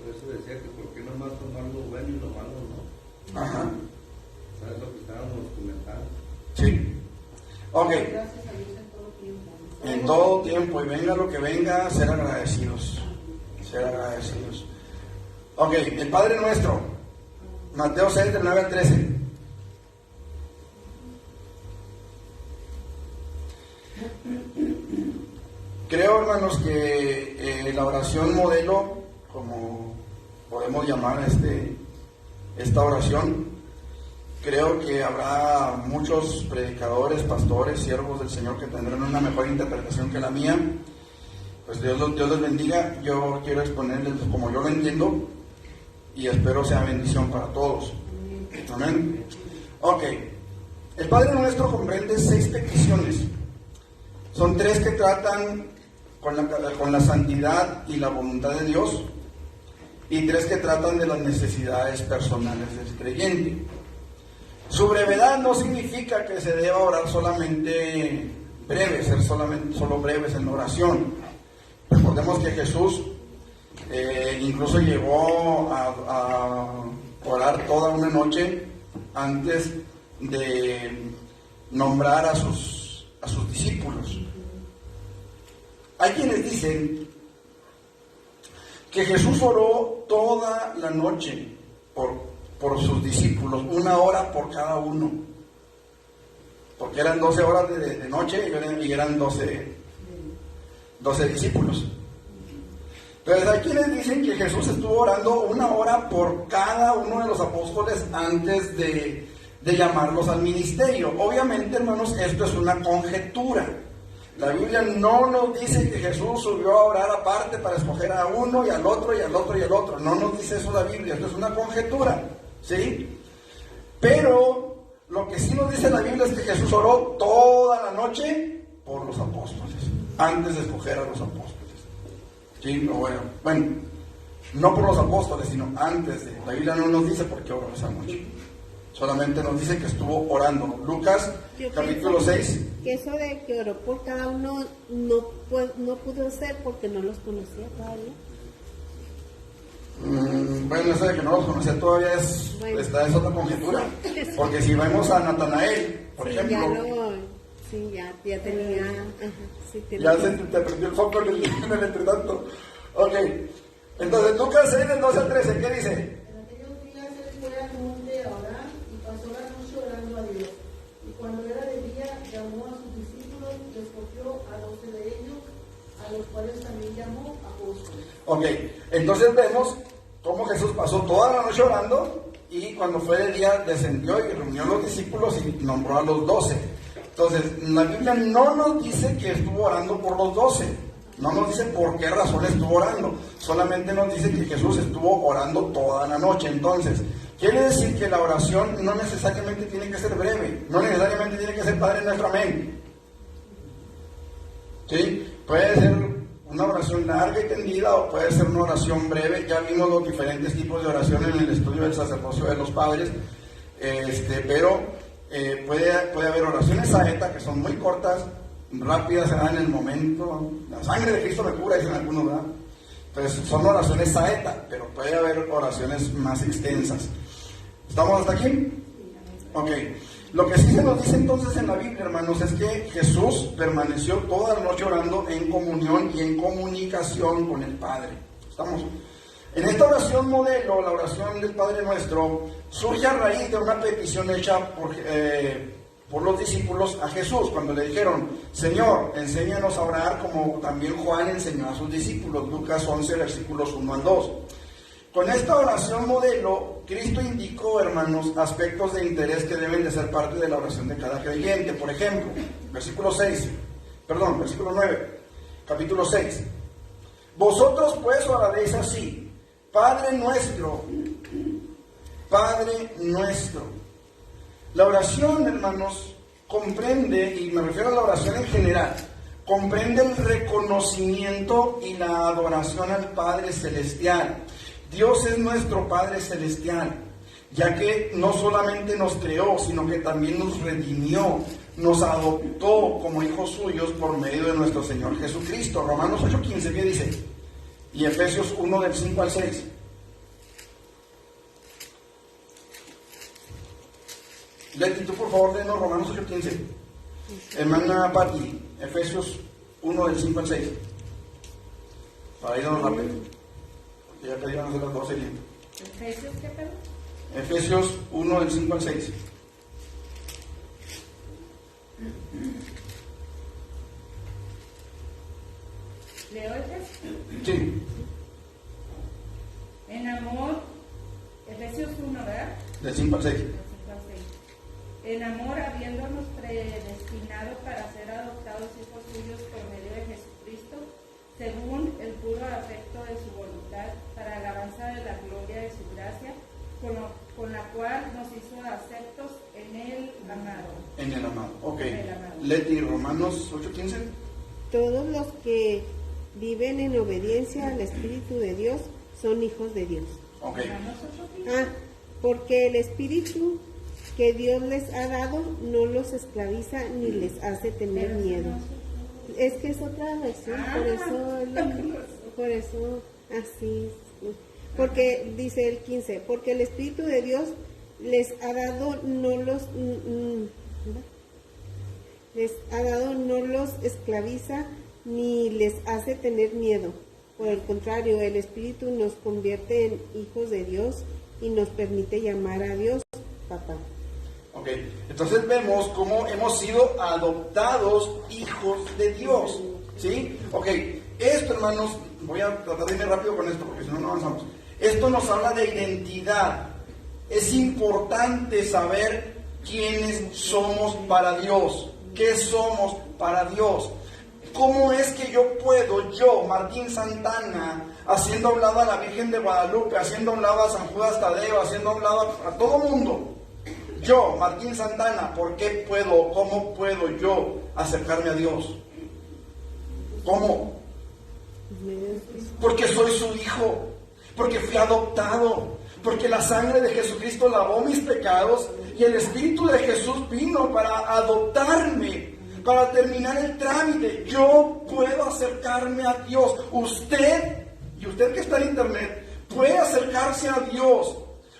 Por eso decía que por qué nomás tomar lo bueno y lo Sí. Ok. Gracias a Dios en todo tiempo. En todo tiempo, y venga lo que venga, ser agradecidos. Ser agradecidos. Ok, el Padre Nuestro. Mateo 6, del 9 al 13. Creo, hermanos, que la oración modelo, como podemos llamar esta oración, creo que habrá muchos predicadores, pastores, siervos del Señor que tendrán una mejor interpretación que la mía. Pues Dios les bendiga. Yo quiero exponerles como yo lo entiendo y espero sea bendición para todos. Amén. Ok. El Padre Nuestro comprende 6 peticiones. Son 3 que tratan con la santidad y la voluntad de Dios, y 3 que tratan de las necesidades personales del creyente. Su brevedad no significa que se deba orar solamente breve, ser solo breves en la oración. Recordemos que Jesús incluso llegó a orar toda una noche antes de nombrar a sus discípulos. Hay quienes dicen que Jesús oró toda la noche por sus discípulos, 1 hora por cada uno, porque eran 12 horas de noche y eran 12 discípulos. Entonces hay quienes dicen que Jesús estuvo orando 1 hora por cada uno de los apóstoles antes de llamarlos al ministerio. Obviamente, hermanos, esto es una conjetura. La Biblia no nos dice que Jesús subió a orar aparte para escoger a uno y al otro y al otro y al otro. No nos dice eso la Biblia, esto es una conjetura, ¿sí? Pero lo que sí nos dice la Biblia es que Jesús oró toda la noche por los apóstoles, antes de escoger a los apóstoles. ¿Sí? Bueno, no por los apóstoles, sino antes de. La Biblia no nos dice por qué oró esa noche. Solamente nos dice que estuvo orando. Lucas, capítulo 6. Que eso de que oró por cada uno no pudo ser porque no los conocía todavía. Bueno, eso de que no los conocía todavía es otra conjetura. Porque si vemos a Natanael, por ejemplo. Ya tenía. Ya se te prendió el foco en el entretanto. Ok. Entonces, Lucas 6, del 12 al 13, ¿qué dice? En aquellos días él fue al monte a orar y pasó la noche orando a Dios. Y cuando era de día, llamó a sus discípulos y escogió a 12 de ellos, a los cuales también llamó apóstoles. Ok, entonces vemos cómo Jesús pasó toda la noche orando y cuando fue de día descendió y reunió a los discípulos y nombró a los 12. Entonces, la Biblia no nos dice que estuvo orando por los 12. No nos dice por qué razón estuvo orando. Solamente nos dice que Jesús estuvo orando toda la noche. Entonces, quiere decir que la oración no necesariamente tiene que ser breve. No necesariamente tiene que ser Padre Nuestro, amén. ¿Sí? Puede ser una oración larga y tendida o puede ser una oración breve. Ya vimos los diferentes tipos de oración en el estudio del sacerdocio de los padres. Pero puede haber oraciones saeta que son muy cortas, rápidas, se dan en el momento. La sangre de Cristo me cura, dicen algunos, ¿verdad? Entonces son oraciones saeta, pero puede haber oraciones más extensas. ¿Estamos hasta aquí? Ok. Lo que sí se nos dice entonces en la Biblia, hermanos, es que Jesús permaneció toda la noche orando en comunión y en comunicación con el Padre. ¿Estamos? En esta oración modelo, la oración del Padre Nuestro, surge a raíz de una petición hecha por los discípulos a Jesús, cuando le dijeron: Señor, enséñanos a orar como también Juan enseñó a sus discípulos. Lucas 11, versículos 1 al 2. Con esta oración modelo, Cristo indicó, hermanos, aspectos de interés que deben de ser parte de la oración de cada creyente. Por ejemplo, versículo 9, capítulo 6. Vosotros pues oraréis así: Padre nuestro, Padre nuestro. La oración, hermanos, comprende, y me refiero a la oración en general, comprende el reconocimiento y la adoración al Padre Celestial. Dios es nuestro Padre Celestial, ya que no solamente nos creó, sino que también nos redimió, nos adoptó como hijos suyos por medio de nuestro Señor Jesucristo. Romanos 8:15, ¿qué dice? Y Efesios 1, del 5 al 6. Leti, tú por favor, denos Romanos 8:15. Hermana Patti, Efesios 1 del 5 al 6. Para irnos rápido. Porque ya casi van a ser las 12 y listo. ¿Efesios qué, perdón? Efesios 1 del 5 al 6. ¿Le oyes? Sí. En amor, Efesios 1, ¿verdad? Del 5 al 6. En amor, habiéndonos predestinado para ser adoptados hijos suyos por medio de Jesucristo, según el puro afecto de su voluntad, para alabanza de la gloria de su gracia, con la cual nos hizo aceptos en el amado. En el amado, ok. En el amado. Leti, Romanos 8:15. Todos los que viven en obediencia al Espíritu de Dios son hijos de Dios. Ok. Porque el Espíritu que Dios les ha dado no los esclaviza ni les hace tener miedo. Es que es otra versión, por eso así. Porque dice el 15, porque el Espíritu de Dios les ha dado no los esclaviza ni les hace tener miedo. Por el contrario, el Espíritu nos convierte en hijos de Dios y nos permite llamar a Dios papá. Ok, entonces vemos cómo hemos sido adoptados hijos de Dios, ¿sí? Ok, esto, hermanos, voy a tratar de irme rápido con esto porque si no, no avanzamos. Esto nos habla de identidad. Es importante saber quiénes somos para Dios, qué somos para Dios. ¿Cómo es que yo puedo, Martín Santana, haciendo a un lado a la Virgen de Guadalupe, haciendo a un lado a San Judas Tadeo, haciendo a un lado a todo mundo? Yo, Martín Santana, cómo puedo yo acercarme a Dios? ¿Cómo? Porque soy su hijo, porque fui adoptado, porque la sangre de Jesucristo lavó mis pecados y el Espíritu de Jesús vino para adoptarme, para terminar el trámite. Yo puedo acercarme a Dios. Usted que está en internet, puede acercarse a Dios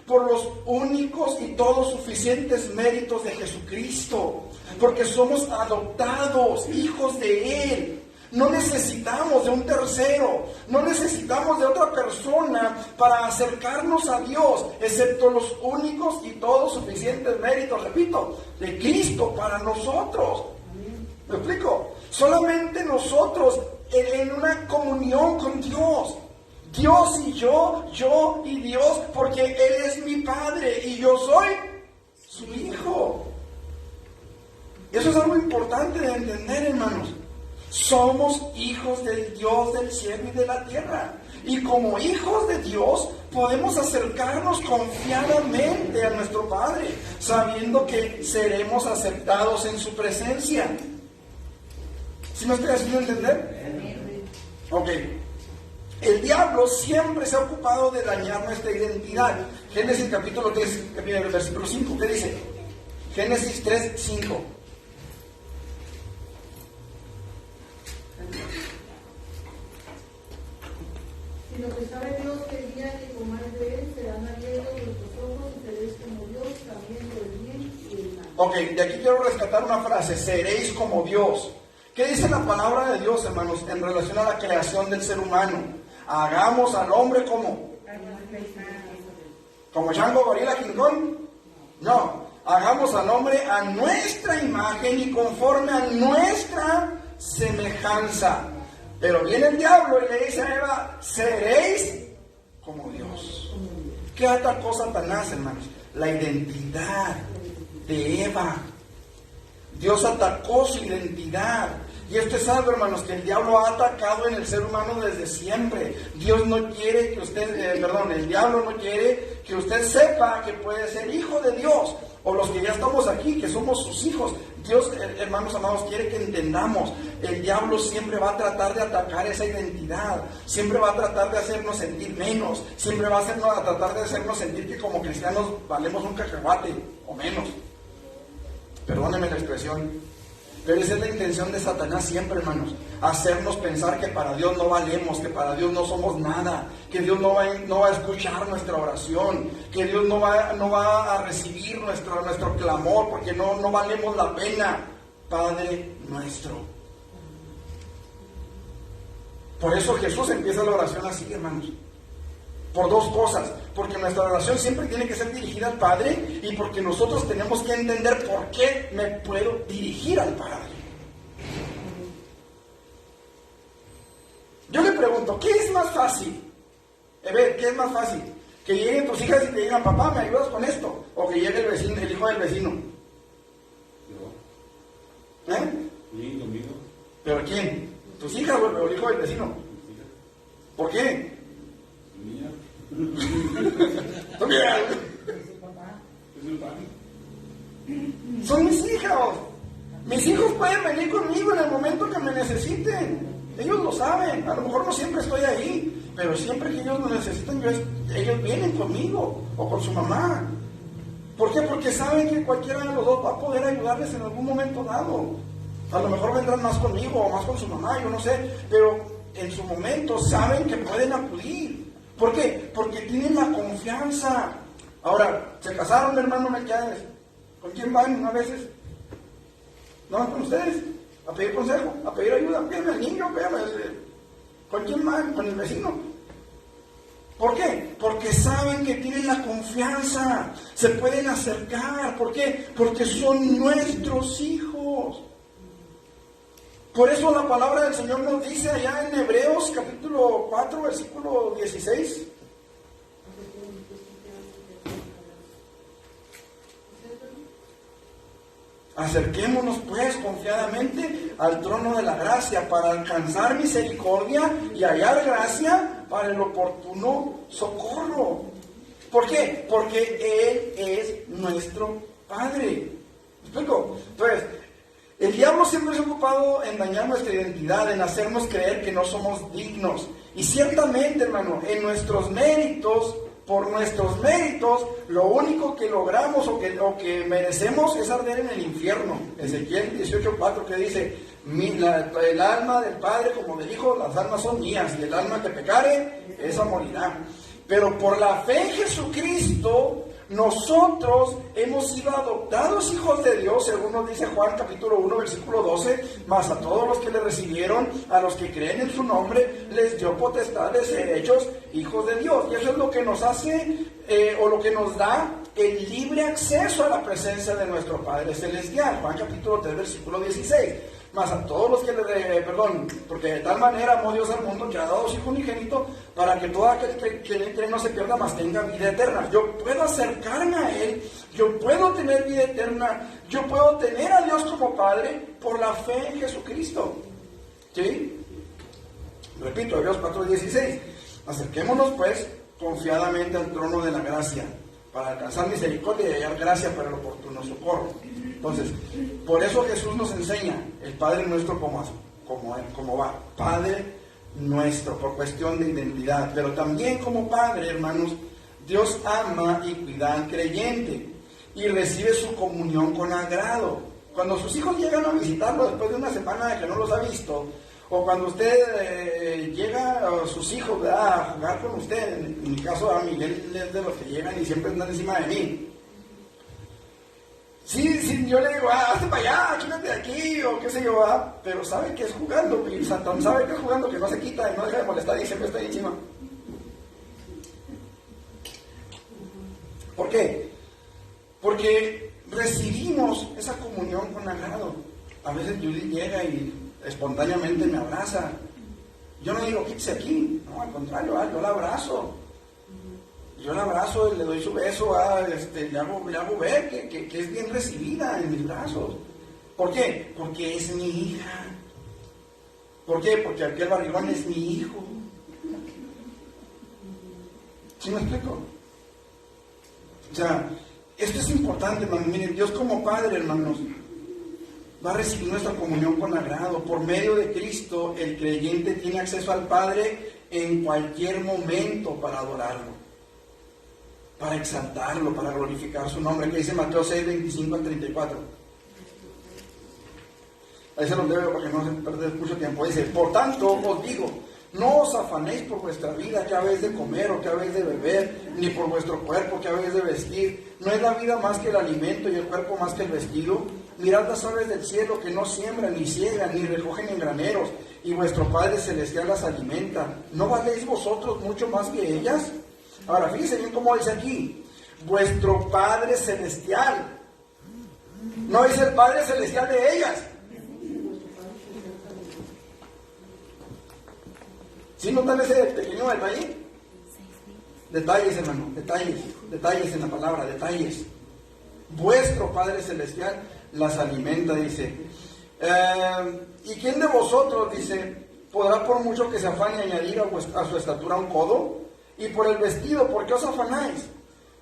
por los únicos y todos suficientes méritos de Jesucristo, porque somos adoptados, hijos de Él. No necesitamos de un tercero, no necesitamos de otra persona para acercarnos a Dios, excepto los únicos y todos suficientes méritos, repito, de Cristo para nosotros. ¿Me explico? Solamente nosotros en una comunión con Dios. Dios y yo y Dios, porque Él es mi Padre y yo soy su Hijo. Eso es algo importante de entender, hermanos. Somos hijos del Dios del cielo y de la tierra. Y como hijos de Dios podemos acercarnos confiadamente a nuestro Padre, sabiendo que seremos aceptados en su presencia. ¿Sí me estoy haciendo entender? Ok. El diablo siempre se ha ocupado de dañar nuestra identidad. Génesis capítulo 3, versículo 5, ¿qué dice? Génesis 3, 5. Si lo que sabe Dios que el día que comáis de él serán abiertos vuestros ojos y seréis como Dios, sabiendo el bien y el mal. Ok, de aquí quiero rescatar una frase: seréis como Dios. ¿Qué dice la palabra de Dios, hermanos, en relación a la creación del ser humano? Hagamos al hombre como Django, Gorila, King Kong. No, hagamos al hombre a nuestra imagen y conforme a nuestra semejanza. Pero viene el diablo y le dice a Eva: seréis como Dios. ¿Qué atacó Satanás, hermanos? La identidad de Eva. Dios atacó su identidad. Y esto es algo, hermanos, que el diablo ha atacado en el ser humano desde siempre. Dios no quiere que el diablo no quiere que usted sepa que puede ser hijo de Dios. O los que ya estamos aquí, que somos sus hijos. Dios, hermanos amados, quiere que entendamos. El diablo siempre va a tratar de atacar esa identidad. Siempre va a tratar de hacernos sentir menos. Siempre va a tratar de hacernos sentir que como cristianos valemos un cacahuate o menos. Perdónenme la expresión. Pero esa es la intención de Satanás siempre, hermanos. Hacernos pensar que para Dios no valemos, que para Dios no somos nada, que Dios no va a escuchar nuestra oración, que Dios no va a recibir nuestro clamor, porque no valemos la pena. Padre nuestro. Por eso Jesús empieza la oración así, hermanos. Por dos cosas, porque nuestra oración siempre tiene que ser dirigida al Padre y porque nosotros tenemos que entender por qué me puedo dirigir al Padre. Yo le pregunto, ¿qué es más fácil? ¿Qué es más fácil? Que lleguen tus hijas y te digan, papá, ¿me ayudas con esto? O que llegue el hijo del vecino. Yo. Sí, conmigo. ¿Pero quién? ¿Tus hijas o el hijo del vecino? ¿Por qué? Mía. ¿Tú mira? Es el pan. Son mis hijos. Mis hijos pueden venir conmigo en el momento que me necesiten. Ellos lo saben. A lo mejor no siempre estoy ahí, pero siempre que ellos lo necesitan, ellos vienen conmigo o con su mamá. ¿Por qué? Porque saben que cualquiera de los dos va a poder ayudarles en algún momento dado. A lo mejor vendrán más conmigo o más con su mamá, yo no sé, pero en su momento saben que pueden acudir. ¿Por qué? Porque tienen la confianza. Ahora, ¿se casaron, hermano Melquiades? ¿Con quién van a veces? ¿No van con ustedes? A pedir consejo, a pedir ayuda. Pídame al niño, pídame. ¿Con quién van? Con el vecino. ¿Por qué? Porque saben que tienen la confianza, se pueden acercar. ¿Por qué? Porque son nuestros hijos. Por eso la palabra del Señor nos dice allá en Hebreos capítulo 4, versículo 16. Acerquémonos pues confiadamente al trono de la gracia para alcanzar misericordia y hallar gracia para el oportuno socorro. ¿Por qué? Porque Él es nuestro Padre. ¿Me explico? Entonces, el diablo siempre se ha ocupado en dañar nuestra identidad, en hacernos creer que no somos dignos. Y ciertamente, hermano, en nuestros méritos, por nuestros méritos, lo único que logramos o que merecemos es arder en el infierno. Ezequiel 18:4 que dice, el alma del Padre como del Hijo, las almas son mías, y el alma que pecare, esa morirá. Pero por la fe en Jesucristo, nosotros hemos sido adoptados hijos de Dios, según nos dice Juan capítulo 1, versículo 12, mas a todos los que le recibieron, a los que creen en su nombre, les dio potestad de ser hechos hijos de Dios. Y eso es lo que nos hace, o lo que nos da el libre acceso a la presencia de nuestro Padre Celestial. Juan capítulo 3, versículo 16. Mas a todos los que porque de tal manera amó Dios al mundo que ha dado su Hijo unigénito para que todo aquel que le entre no se pierda, mas tenga vida eterna. Yo puedo acercarme a Él, yo puedo tener vida eterna, yo puedo tener a Dios como Padre por la fe en Jesucristo. ¿Sí? Repito, Hebreos 4:16. Acerquémonos pues confiadamente al trono de la gracia para alcanzar misericordia y hallar gracia para el oportuno socorro. Entonces, por eso Jesús nos enseña el Padre nuestro como va. Padre nuestro, por cuestión de identidad. Pero también como Padre, hermanos, Dios ama y cuida al creyente y recibe su comunión con agrado. Cuando sus hijos llegan a visitarlo después de una semana de que no los ha visto, o cuando usted llega a sus hijos, ¿verdad?, a jugar con usted, en mi caso a Miguel es de los que llegan y siempre están encima de mí. Sí, yo le digo, hazte para allá, quítate de aquí, o qué sé yo, pero sabe que es jugando, y Satán sabe que es jugando, que no se quita y no deja de molestar y siempre está ahí encima. ¿Por qué? Porque recibimos esa comunión con agrado. A veces Judith llega y espontáneamente me abraza. Yo no digo, quítese aquí, no, al contrario, yo la abrazo. Yo la abrazo, le doy su beso, le hago ver que es bien recibida en mis brazos. ¿Por qué? Porque es mi hija. ¿Por qué? Porque aquel barrigón es mi hijo. ¿Sí me explico? O sea, esto es importante, hermanos. Miren, Dios como Padre, hermanos, va a recibir nuestra comunión con agrado. Por medio de Cristo, el creyente tiene acceso al Padre en cualquier momento para adorarlo, para exaltarlo, para glorificar su nombre, que dice Mateo 6, 25 al 34. Ahí se los leo para que no se pierda mucho tiempo. Dice, por tanto os digo, no os afanéis por vuestra vida, que habéis de comer o que habéis de beber, ni por vuestro cuerpo, que habéis de vestir. ¿No es la vida más que el alimento y el cuerpo más que el vestido? Mirad las aves del cielo, que no siembran, ni ciegan, ni recogen en graneros, y vuestro Padre Celestial las alimenta. ¿No valéis vosotros mucho más que ellas? Ahora, fíjense bien cómo dice aquí, vuestro Padre Celestial. No es el Padre Celestial de ellas. ¿Sí notan ese pequeño detalle? Detalles, hermano, detalles en la palabra, detalles. Vuestro Padre Celestial las alimenta, dice. ¿Y quién de vosotros, dice, podrá por mucho que se afane añadir a su estatura un codo? Y por el vestido, ¿por qué os afanáis?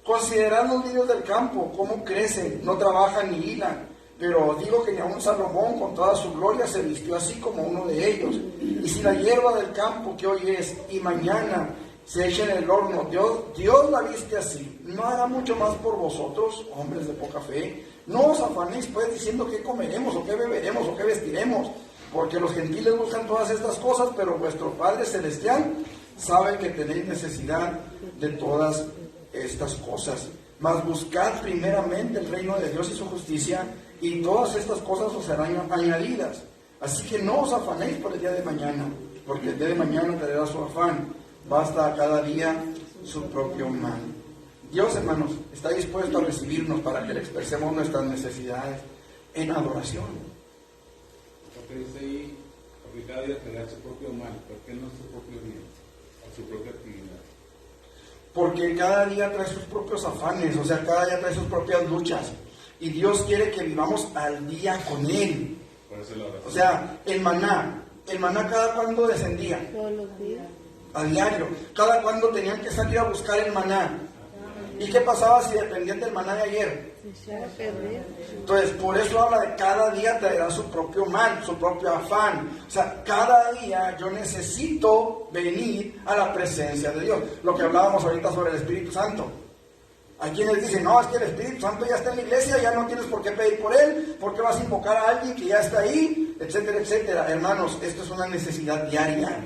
Considerad los lirios del campo, cómo crecen, no trabajan ni hilan. Pero os digo que ni aun Salomón con toda su gloria se vistió así como uno de ellos. Y si la hierba del campo que hoy es y mañana se echa en el horno, Dios la viste así, ¿no hará mucho más por vosotros, hombres de poca fe? No os afanéis pues diciendo qué comeremos, o qué beberemos, o qué vestiremos, porque los gentiles buscan todas estas cosas, pero vuestro Padre Celestial sabe que tenéis necesidad de todas estas cosas. Mas buscad primeramente el reino de Dios y su justicia, y todas estas cosas os serán añadidas. Así que no os afanéis por el día de mañana, porque el día de mañana traerá su afán. Basta a cada día su propio mal. Dios, hermanos, está dispuesto a recibirnos para que le expresemos nuestras necesidades en adoración. Porque dice ahí, porque cada día traerá su propio mal, ¿por qué no su propio bien? O su propia actividad. Porque cada día trae sus propios afanes, o sea, cada día trae sus propias luchas. Y Dios quiere que vivamos al día con Él. Por eso la oración. O sea, el maná cada cuando descendía. Todos los días. A diario. Cada cuando tenían que salir a buscar el maná. ¿Y qué pasaba si dependían del maná de ayer? Se echaba a perder. Entonces, por eso habla de cada día traerá su propio mal, su propio afán. O sea, cada día yo necesito venir a la presencia de Dios. Lo que hablábamos ahorita sobre el Espíritu Santo. Hay quienes dicen, no, es que el Espíritu Santo ya está en la iglesia, ya no tienes por qué pedir por él, porque vas a invocar a alguien que ya está ahí, etcétera, etcétera. Hermanos, esto es una necesidad diaria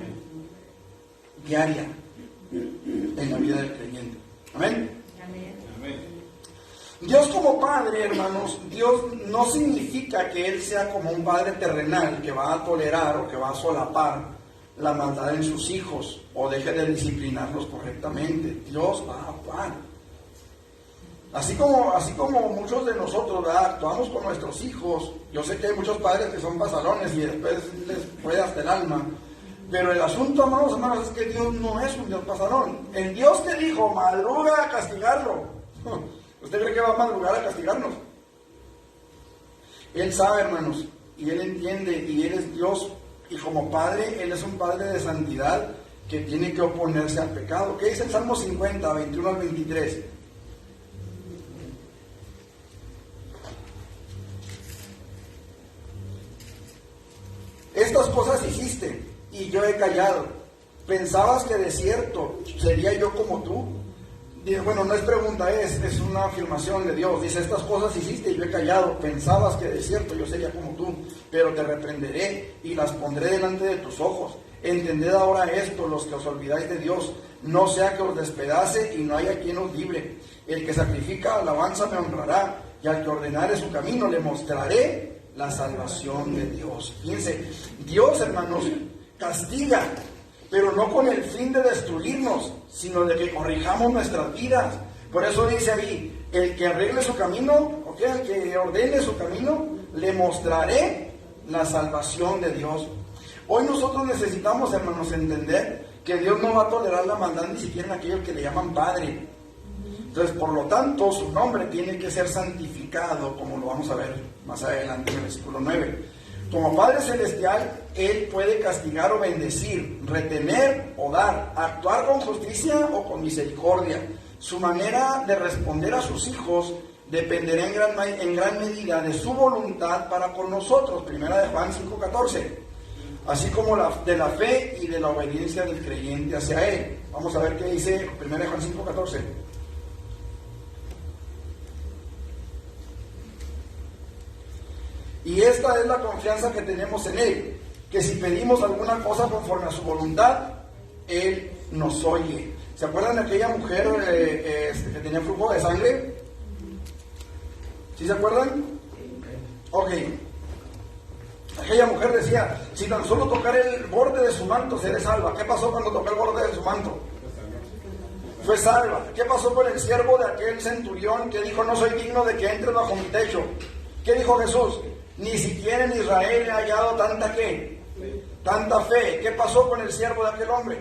en la vida del creyente. Amén. Amén. Dios como Padre, hermanos, Dios no significa que Él sea como un Padre terrenal que va a tolerar o que va a solapar la maldad en sus hijos o deje de disciplinarlos correctamente. Dios va a actuar. Así como muchos de nosotros, ¿verdad?, actuamos con nuestros hijos. Yo sé que hay muchos padres que son pasalones y después les puede hasta el alma. Pero el asunto, amados hermanos, es que Dios no es un Dios pasalón. El Dios que dijo, madruga a castigarlo. ¿Usted cree que va a madrugar a castigarnos? Él sabe, hermanos, y Él entiende, y Él es Dios. Y como Padre, Él es un Padre de santidad que tiene que oponerse al pecado. ¿Qué dice el Salmo 50, 21 al 23? Estas cosas hiciste, y yo he callado. ¿Pensabas que de cierto sería yo como tú? Bueno, no es pregunta, es una afirmación de Dios. Dice, estas cosas hiciste y yo he callado. Pensabas que de cierto yo sería como tú, pero te reprenderé y las pondré delante de tus ojos. Entended ahora esto, los que os olvidáis de Dios, no sea que os despedace y no haya quien os libre. El que sacrifica alabanza me honrará, y al que ordenare su camino le mostraré la salvación de Dios. Fíjense, Dios, hermanos, castiga, pero no con el fin de destruirnos, sino de que corrijamos nuestras vidas. Por eso dice ahí, el que arregle su camino, el que ordene su camino, le mostraré la salvación de Dios. Hoy nosotros necesitamos, hermanos, entender que Dios no va a tolerar la maldad ni siquiera en aquellos que le llaman Padre. Entonces, por lo tanto, su nombre tiene que ser santificado, como lo vamos a ver más adelante en el versículo 9. Como Padre Celestial, Él puede castigar o bendecir, retener o dar, actuar con justicia o con misericordia. Su manera de responder a sus hijos dependerá en gran medida de su voluntad para con nosotros. Primera de Juan 5:14. Así como de la fe y de la obediencia del creyente hacia Él. Vamos a ver qué dice Primera de Juan 5:14. Y esta es la confianza que tenemos en Él, que si pedimos alguna cosa conforme a su voluntad, Él nos oye. ¿Se acuerdan de aquella mujer que tenía flujo de sangre? ¿Sí se acuerdan? Ok. Aquella mujer decía, si tan solo tocar el borde de su manto seré salva. ¿Qué pasó cuando tocó el borde de su manto? Fue salva. ¿Qué pasó con el siervo de aquel centurión que dijo, no soy digno de que entre bajo mi techo? ¿Qué dijo Jesús? Ni siquiera en Israel he hallado tanta ¿qué? Tanta fe. ¿Qué pasó con el siervo de aquel hombre?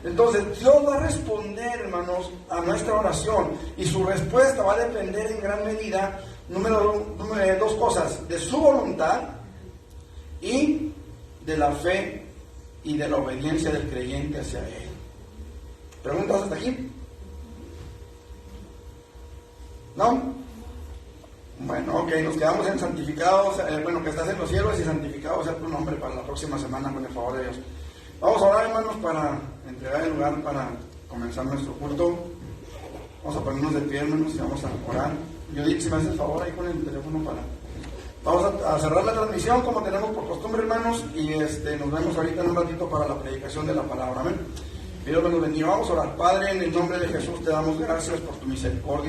Entonces Dios va a responder, hermanos, a nuestra oración, y su respuesta va a depender en gran medida, dos cosas: de su voluntad y de la fe y de la obediencia del creyente hacia Él. ¿Preguntas hasta aquí? ¿No? Bueno, ok, nos quedamos en santificados, que estás en los cielos, y santificado sea tu nombre para la próxima semana, con el favor de Dios. Vamos a orar, hermanos, para entregar el lugar para comenzar nuestro culto. Vamos a ponernos de pie, hermanos, y vamos a orar. Yo digo, si me haces el favor ahí con el teléfono para... Vamos a cerrar la transmisión como tenemos por costumbre, hermanos, y nos vemos ahorita en un ratito para la predicación de la palabra. Amén. Dios nos bendiga. Vamos a orar. Padre, en el nombre de Jesús te damos gracias por tu misericordia.